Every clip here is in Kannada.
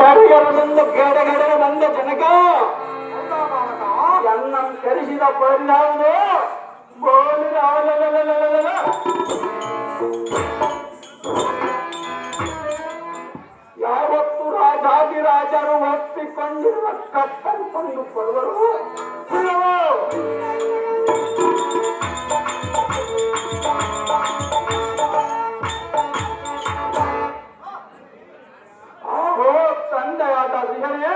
ಗಡಗಡದಿಂದ ಗಡಗಡ ಬಂದ ಜನಕ ಎನ್ನ ಕರೆಸಿದ ಪರಿಣಾಮ ಯಾವತ್ತು ರಾಜಾದಿರಾಜರು ಒಪ್ಪಿಕೊಂಡಿರುವ ಕಟ್ಟನ್ನು ಕೊಡುವರು. ತಂದೆಯಾದ ವಿಹರೇ,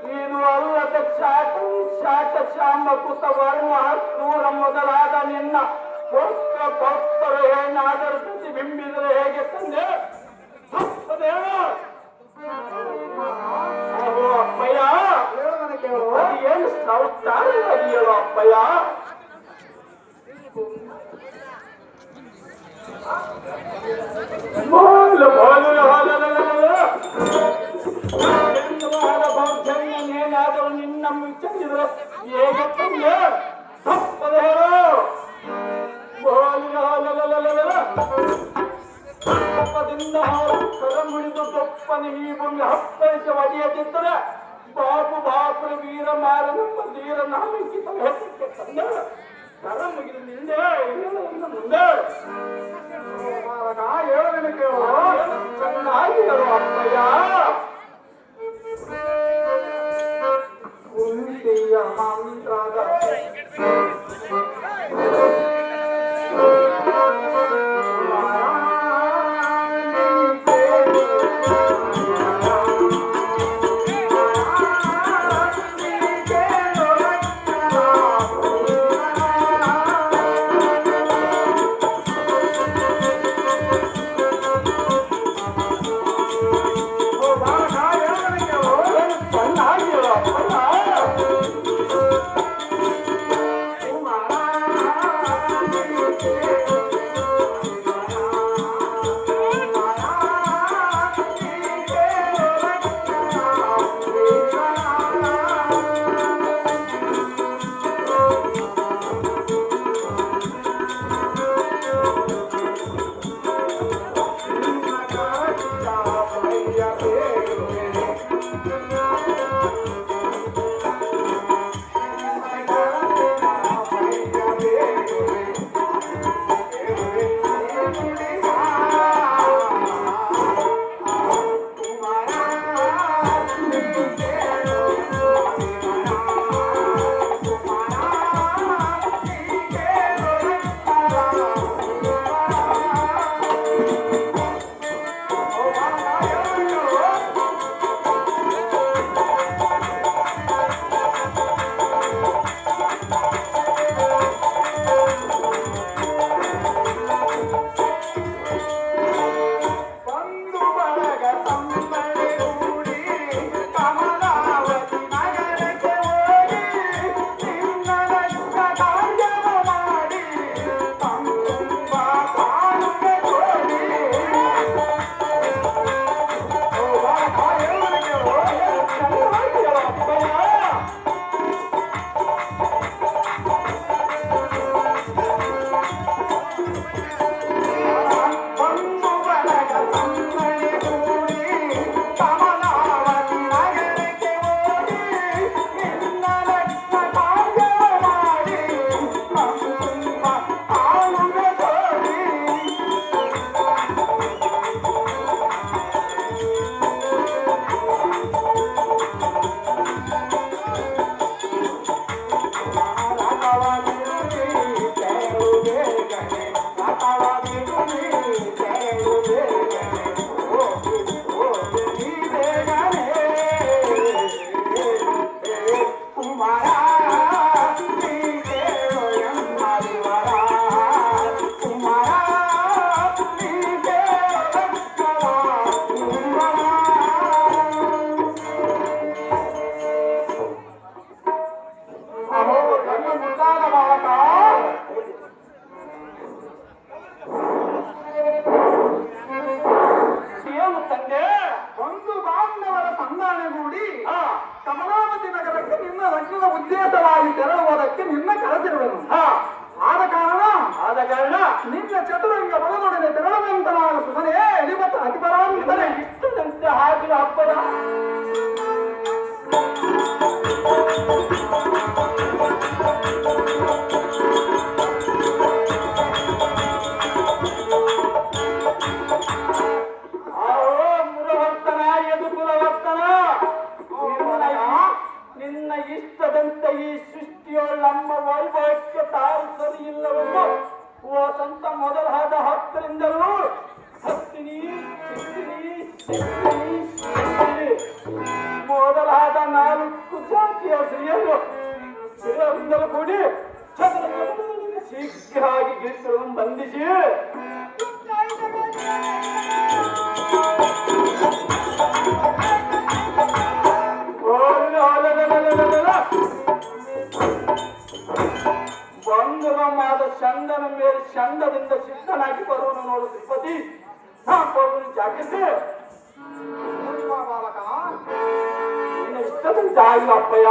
ನೀನು ಅಲ್ಲದ ಶಾಟ ಶ್ಯಾಮ ಕುತ ವರ್ಮ ಕ್ರೂರ ಮೊದಲಾದ ನಿನ್ನ ಭಕ್ತರು ಏನಾದರೂ ಪ್ರತಿಬಿಂಬಿದರೆ ಹೇಗೆ ತಂದೆ? ಅಪ್ಪಯ್ಯ, ಏನು ಸೌಚಾರವಾಗಿಯೋ ಅಪ್ಪಯ್ಯ? ಏನಾದರೂ ನಿನ್ನ ವಿಚಾರಿಸಿದ್ರೆ ಹೇಗೆ ತಂದೆ? ತಪ್ಪದ ಹೇಳು. ಹಪ್ಪದಿಂದ ಕರ ಮುಡಿದು ತೊಪ್ಪನೆ ಈ ಭೂಮಿ ಹಪ್ಪಳಿಸಿ ಒಡೆಯದಿದ್ದರೆ ಬಾಪುರ ವೀರ ಮಾರ ನಮ್ಮ ಧೀರ ನಾಮಿಕಿತ ಹೆಸಕ್ಕೆ ತಂದೆ ಕರ ಮುಗಿದು ನಿಂದೆ ಮುಂದೆ ಹೇಳೋದನ್ನು ಕೇಳು. ಚೆನ್ನಾಗಿ ಹೇಳು ಅಪ್ಪಯ್ಯ. ಕುಂತಿಯ ಮಂತ್ರದ ನಿನ್ನ ಚತುರಂಗ ಬಲದೊಡನೆ ತೆರಳುವಂತನಾದ ಸುಧನೇ ಅಧಿಪತ ಅತಿಪರಾಂತನೇ ಇಷ್ಟದಂತೆ ಹಾಗೆ ಆಗಿನ ಹಬ್ಬದ ಮುರವರ್ತನ ಎದು ಕುಲವರ್ತನ ನಿನ್ನ ಇಷ್ಟದಂತೆ ಈ ಸೃಷ್ಟಿಯೊಳ ನಮ್ಮ ವೈಭವಕ್ಕೆ ತಾವು ಸರಿ ಇಲ್ಲವೆಂದು ವಸಂತ ಮೊದಲಾದ ಹತ್ತರಿಂದಲೂ ಹತ್ತಿನಿ ಮೊದಲಾದ 4 ಜಾತಿಯ ಸ್ತ್ರೀಯರಿಂದಲೂ ಕೂಡಿ ಶೀಘ್ರವಾಗಿ ಗಿರಿಗಳನ್ನು ಬಂಧಿಸಿ ಬಂಧುಗಮಾದ ಚಂದನ ಮೇಲೆ ಚಂದದಿಂದ ಸಿದ್ಧನಾಗಿ ಬರುವನು ನೋಡು ಶ್ರೀಪತಿ ಜಾಗ್ರತೆ ಇಷ್ಟದಂತೆ ಆಗಿಲ್ಲ ಅಪ್ಪಯ್ಯ.